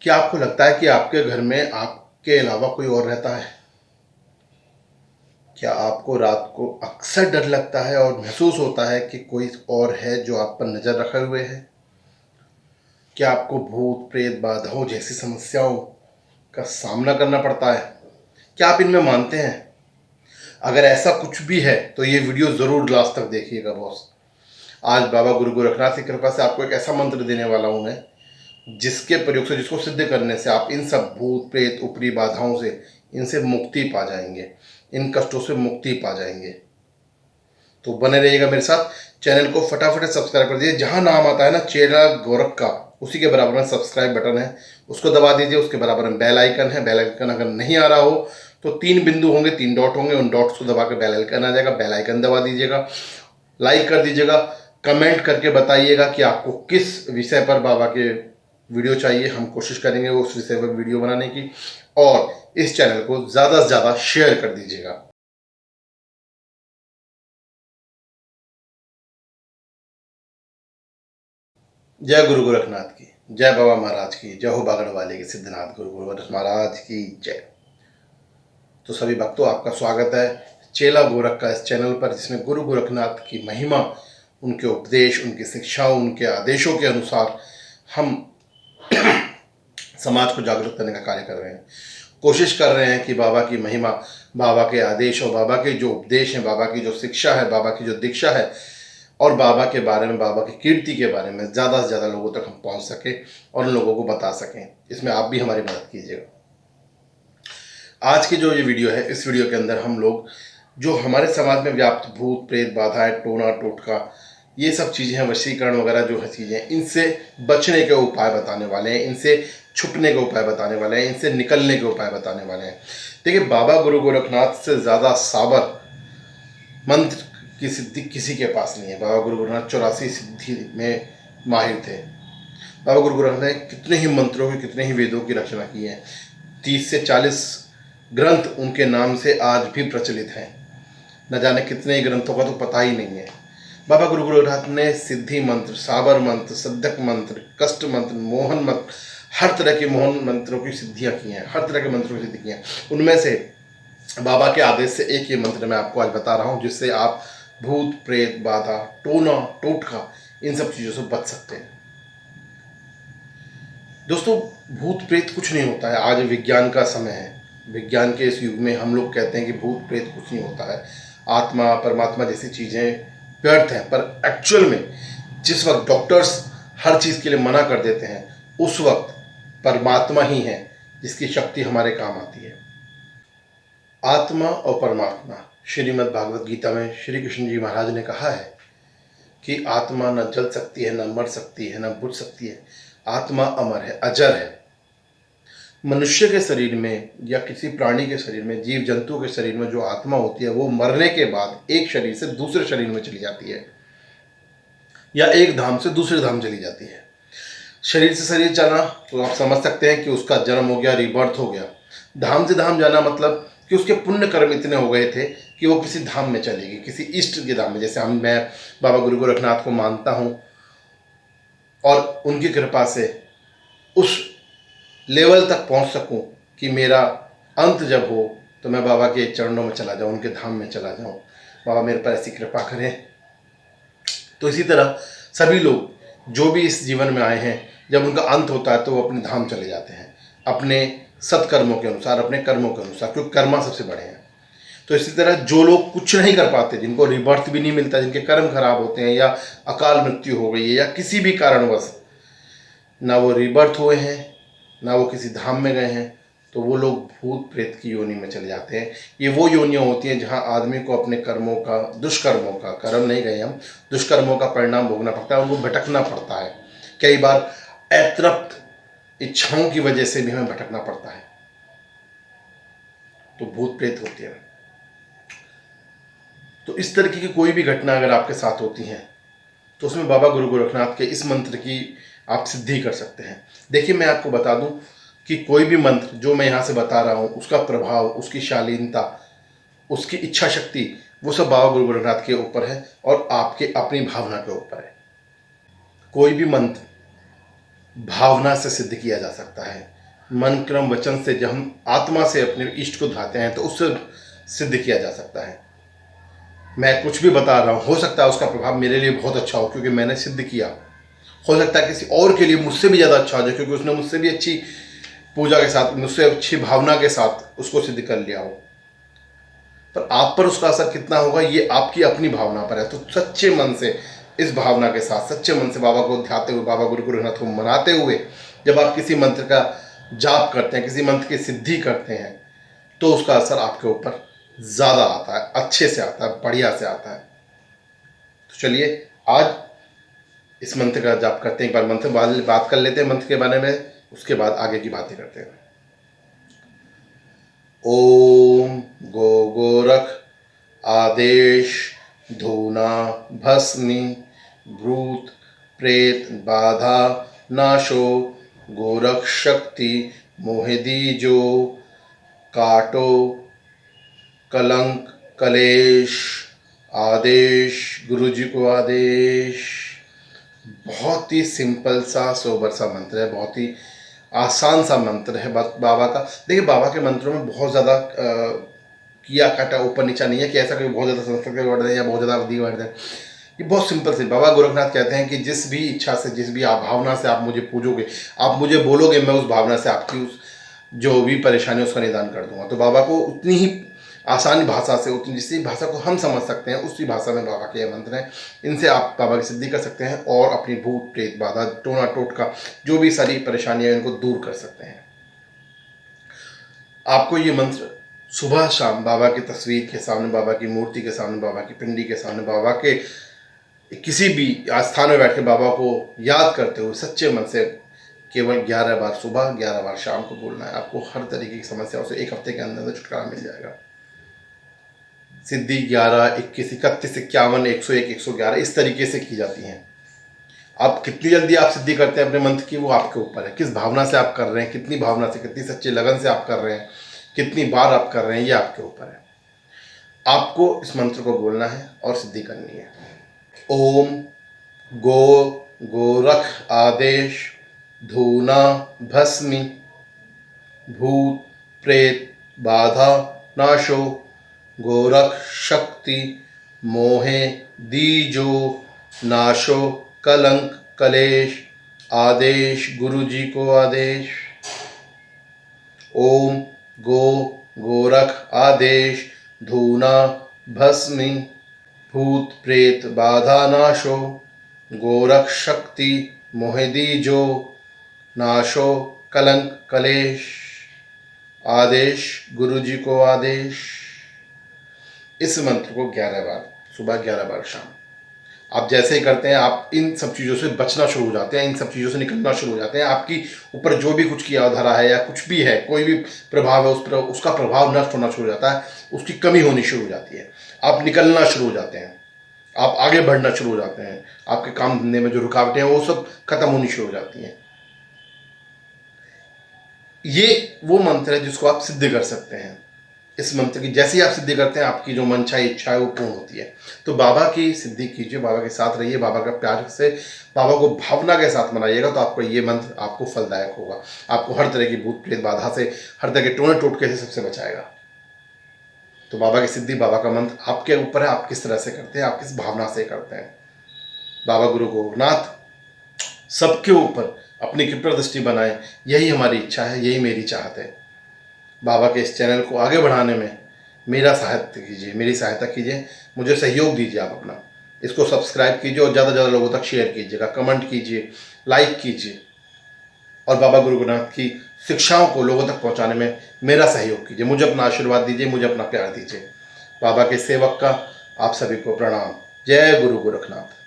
क्या आपको लगता है कि आपके घर में आपके अलावा कोई और रहता है? क्या आपको रात को अक्सर डर लगता है और महसूस होता है कि कोई और है जो आप पर नज़र रखे हुए है? क्या आपको भूत प्रेत बाधाओं जैसी समस्याओं का सामना करना पड़ता है? क्या आप इनमें मानते हैं? अगर ऐसा कुछ भी है तो ये वीडियो ज़रूर लास्ट तक देखिएगा बॉस। आज बाबा गुरु गोरखनाथ की कृपा से आपको एक ऐसा मंत्र देने वाला हूँ मैं, जिसके प्रयोग से, जिसको सिद्ध करने से आप इन सब भूत प्रेत ऊपरी बाधाओं से, इनसे मुक्ति पा जाएंगे, इन कष्टों से मुक्ति पा जाएंगे। तो बने रहिएगा मेरे साथ। चैनल को फटाफट सब्सक्राइब कर दीजिए। जहां नाम आता है ना चेला गोरख का, उसी के बराबर में सब्सक्राइब बटन है, उसको दबा दीजिए। उसके बराबर में बेल आइकन है। बेल आइकन अगर नहीं आ रहा हो तो 3 बिंदु होंगे, 3 डॉट होंगे, उन डॉट्स को दबा के बेल आइकन आ जाएगा। बेल आइकन दबा दीजिएगा, लाइक कर दीजिएगा, कमेंट करके बताइएगा कि आपको किस विषय पर बाबा के वीडियो चाहिए। हम कोशिश करेंगे उस विषय पर वीडियो बनाने की। और इस चैनल को ज़्यादा से ज़्यादा शेयर कर दीजिएगा। जय गुरु गोरखनाथ की जय, बाबा महाराज की जय हो, बागड़ वाले की सिद्धनाथ गुरु गोरख महाराज की जय। तो सभी भक्तों, आपका स्वागत है चेला गोरख का इस चैनल पर, जिसमें गुरु गोरखनाथ की महिमा, उनके उपदेश, उनकी शिक्षाओं, उनके आदेशों के अनुसार हम समाज को जागरूक करने का कार्य कर रहे हैं। कोशिश कर रहे हैं कि बाबा की महिमा, बाबा के आदेश और बाबा के जो उपदेश हैं, बाबा की जो शिक्षा है, बाबा की जो दीक्षा है, और बाबा के बारे में, बाबा की कीर्ति के बारे में ज़्यादा से ज़्यादा लोगों तक हम पहुंच सकें और उन लोगों को बता सकें। इसमें आप भी हमारी मदद कीजिएगा। आज की जो ये वीडियो है, इस वीडियो के अंदर हम लोग जो हमारे समाज में व्याप्त भूत प्रेत बाधाएं, टोना टोटका, ये सब चीज़ें हैं, वशीकरण वगैरह जो है चीज़ें, इनसे बचने के उपाय बताने वाले हैं, इनसे छुपने के उपाय बताने वाले हैं, इनसे निकलने के उपाय बताने वाले हैं। देखिए, बाबा गुरु गोरखनाथ से ज़्यादा साबर मंत्र की सिद्धि किसी के पास नहीं है। बाबा गुरु गोरखनाथ 84 सिद्धि में माहिर थे। बाबा गुरु गोरखनाथ ने कितने ही मंत्रों की, कितने ही वेदों की रचना की है। 30 से 40 ग्रंथ उनके नाम से आज भी प्रचलित हैं। न जाने कितने ही ग्रंथों का तो पता ही नहीं है। बाबा गुरु गोरखनाथ ने सिद्धि मंत्र, साबर मंत्र, सद्धक मंत्र, कष्ट मंत्र, मोहन मंत्र, हर तरह के मोहन मंत्रों की सिद्धियां की हैं, हर तरह के मंत्रों की सिद्धि की हैं। उनमें से बाबा के आदेश से एक ही मंत्र मैं आपको आज बता रहा हूँ, जिससे आप भूत प्रेत बाधा, टोना टोटका, इन सब चीज़ों से बच सकते हैं। दोस्तों, भूत प्रेत कुछ नहीं होता है। आज विज्ञान का समय है। विज्ञान के इस युग में हम लोग कहते हैं कि भूत प्रेत कुछ नहीं होता है, आत्मा परमात्मा जैसी चीज़ें व्यर्थ हैं। पर एक्चुअल में जिस वक्त डॉक्टर्स हर चीज़ के लिए मना कर देते हैं, उस वक्त परमात्मा ही है जिसकी शक्ति हमारे काम आती है। आत्मा और परमात्मा, श्रीमद् भागवत गीता में श्री कृष्ण जी महाराज ने कहा है कि आत्मा न जल सकती है, न मर सकती है, न बुझ सकती है। आत्मा अमर है, अजर है। मनुष्य के शरीर में या किसी प्राणी के शरीर में, जीव जंतु के शरीर में जो आत्मा होती है, वो मरने के बाद एक शरीर से दूसरे शरीर में चली जाती है, या एक धाम से दूसरे धाम चली जाती है। शरीर से शरीर जाना तो आप समझ सकते हैं कि उसका जन्म हो गया, रिबर्थ हो गया। धाम से धाम जाना मतलब कि उसके पुण्य कर्म इतने हो गए थे कि वो किसी धाम में चलेगी, किसी इष्ट के धाम में। जैसे मैं बाबा गुरु गोरखनाथ को मानता हूँ और उनकी कृपा से उस लेवल तक पहुँच सकूँ कि मेरा अंत जब हो तो मैं बाबा के चरणों में चला जाऊँ, उनके धाम में चला जाऊँ। बाबा मेरे पर ऐसी कृपा करें। तो इसी तरह सभी लोग जो भी इस जीवन में आए हैं, जब उनका अंत होता है तो वो अपने धाम चले जाते हैं, अपने सत्कर्मों के अनुसार, अपने कर्मों के अनुसार, क्योंकि कर्मा सबसे बड़े हैं। तो इसी तरह जो लोग कुछ नहीं कर पाते, जिनको रिबर्थ भी नहीं मिलता, जिनके कर्म खराब होते हैं, या अकाल मृत्यु हो गई है, या किसी भी कारणवश ना वो रिबर्थ हुए हैं, ना वो किसी धाम में गए हैं, तो वो लोग भूत प्रेत की योनि में चले जाते हैं। ये वो योनियाँ होती हैं जहाँ आदमी को अपने कर्मों का, दुष्कर्मों का, कर्म नहीं गए हम, दुष्कर्मों का परिणाम भोगना पड़ता है, उनको भटकना पड़ता है। कई बार अतृप्त इच्छाओं की वजह से भी हमें भटकना पड़ता है। तो भूत प्रेत होते हैं। तो इस तरीके की कोई भी घटना अगर आपके साथ होती है तो उसमें बाबा गुरु गोरखनाथ के इस मंत्र की आप सिद्धि कर सकते हैं। देखिए, मैं आपको बता दूं कि कोई भी मंत्र जो मैं यहाँ से बता रहा हूँ, उसका प्रभाव, उसकी शालीनता, उसकी इच्छा शक्ति, वो सब बाबा गुरु गोरखनाथ के ऊपर है और आपके अपनी भावना के ऊपर है। कोई भी मंत्र भावना से सिद्ध किया जा सकता है। मन क्रम वचन से जब हम आत्मा से अपने इष्ट को ढाते हैं तो उससे सिद्ध किया जा सकता है। मैं कुछ भी बता रहा हूँ, हो सकता है उसका प्रभाव मेरे लिए बहुत अच्छा हो क्योंकि मैंने सिद्ध किया। हो सकता है किसी और के लिए मुझसे भी ज़्यादा अच्छा हो जाए क्योंकि उसने मुझसे भी अच्छी पूजा के साथ, मुझसे अच्छी भावना के साथ उसको सिद्ध कर लिया हो। पर आप पर उसका असर कितना होगा ये आपकी अपनी भावना पर है। तो सच्चे मन से, इस भावना के साथ सच्चे मन से बाबा को ध्याते हुए, बाबा गुरु गोरखनाथ को मनाते हुए जब आप किसी मंत्र का जाप करते हैं, किसी मंत्र की सिद्धि करते हैं, तो उसका असर आपके ऊपर ज़्यादा आता है, अच्छे से आता है, बढ़िया से आता है। तो चलिए आज इस मंत्र का जाप करते हैं। एक बार मंत्र बात कर लेते हैं मंत्र के बारे में, उसके बाद आगे की बातें करते हैं। ओम गो गोरख आदेश धूना भस्मी भूत प्रेत बाधा नाशो गोरख शक्ति मोहिदी जो काटो कलंक कलेश आदेश, गुरु जी को आदेश। बहुत ही सिंपल सा सोबर सा मंत्र है, बहुत ही आसान सा मंत्र है बाबा का। देखिए बाबा के मंत्रों में बहुत ज़्यादा किया काटा ऊपर नीचा नहीं है कि ऐसा कोई बहुत ज़्यादा संस्कृत के वर्ड है या बहुत ज़्यादा अवधि वर्ड है। ये बहुत सिंपल से बाबा गोरखनाथ कहते हैं कि जिस भी इच्छा से, जिस भी आप भावना से आप मुझे पूजोगे, आप मुझे बोलोगे, मैं उस भावना से आपकी उस जो भी परेशानी है उसका निदान कर दूंगा। तो बाबा को उतनी ही आसान भाषा से, उतनी जिस भाषा को हम समझ सकते हैं उसी भाषा में बाबा के ये मंत्र हैं। इनसे आप बाबा की सिद्धि कर सकते हैं और अपनी भूत प्रेत बाधा टोना टोटका जो भी सारी परेशानियां इनको दूर कर सकते हैं। आपको ये मंत्र सुबह शाम बाबा की तस्वीर के सामने, बाबा की मूर्ति के सामने, बाबा की पिंडी के सामने, बाबा के किसी भी स्थान में बैठ के बाबा को याद करते हुए सच्चे मन से केवल 11 बार सुबह, 11 बार शाम को बोलना है। आपको हर तरीके की समस्याओं से एक हफ्ते के अंदर छुटकारा मिल जाएगा। सिद्धि 11, 21, 31, 51, 101, 111 इस तरीके से की जाती हैं। आप कितनी जल्दी आप सिद्धि करते हैं अपने मंत्र की, वो आपके ऊपर है। किस भावना से आप कर रहे हैं, कितनी भावना से, कितनी सच्ची लगन से आप कर रहे हैं, कितनी बार आप कर रहे हैं, ये आपके ऊपर है। आपको इस मंत्र को बोलना है और सिद्धि करनी है। ओम गो गोरख आदेश धूना भस्मी भूत प्रेत बाधा नाशो गोरख शक्ति मोहे दीजो नाशो कलंक कलेश आदेश, गुरु जी को आदेश। ओम गो गोरख आदेश धूना भस्मी भूत प्रेत बाधा नाशो गोरख शक्ति मोहिदी जो नाशो कलंक कलेश आदेश, गुरु जी को आदेश। इस मंत्र को 11 बार सुबह, 11 बार शाम आप जैसे ही करते हैं, आप इन सब चीज़ों से बचना शुरू हो जाते हैं, इन सब चीज़ों से निकलना शुरू हो जाते हैं। आपकी ऊपर जो भी कुछ किया धरा है या कुछ भी है, कोई भी प्रभाव है, उस पर उसका प्रभाव नष्ट होना शुरू हो जाता है, उसकी कमी होनी शुरू हो जाती है। आप निकलना शुरू हो जाते हैं, आप आगे बढ़ना शुरू हो जाते हैं, आपके काम धंधे में जो रुकावटें हैं वो सब खत्म होनी शुरू हो जाती हैं। ये वो मंत्र है जिसको आप सिद्ध कर सकते हैं। इस मंत्र की जैसे ही आप सिद्धि करते हैं, आपकी जो मनचाही इच्छा है वो पूर्ण होती है। तो बाबा की सिद्धि कीजिए, बाबा के साथ रहिए, बाबा का प्यार से, बाबा को भावना के साथ मनाइएगा तो आपको ये मंत्र आपको फलदायक होगा। आपको हर तरह की भूत प्रेत बाधा से, हर तरह के टोने टोटके से सबसे बचाएगा। तो बाबा की सिद्धि, बाबा का मंत्र आपके ऊपर है, आप किस तरह से करते हैं, आप किस भावना से करते हैं। बाबा गुरु गोरखनाथ सबके ऊपर अपनी कृपा दृष्टि बनाए, यही हमारी इच्छा है, यही मेरी चाहत है। बाबा के इस चैनल को आगे बढ़ाने में मेरा सहायता कीजिए, मेरी सहायता कीजिए, मुझे सहयोग दीजिए। आप अपना इसको सब्सक्राइब कीजिए और ज़्यादा से ज़्यादा लोगों तक शेयर कीजिएगा, कमेंट कीजिए, लाइक कीजिए और बाबा गुरु गोरखनाथ की शिक्षाओं को लोगों तक पहुंचाने में मेरा सहयोग कीजिए। मुझे अपना आशीर्वाद दीजिए, मुझे अपना प्यार दीजिए। बाबा के सेवक का आप सभी को प्रणाम। जय गुरु गोरखनाथ।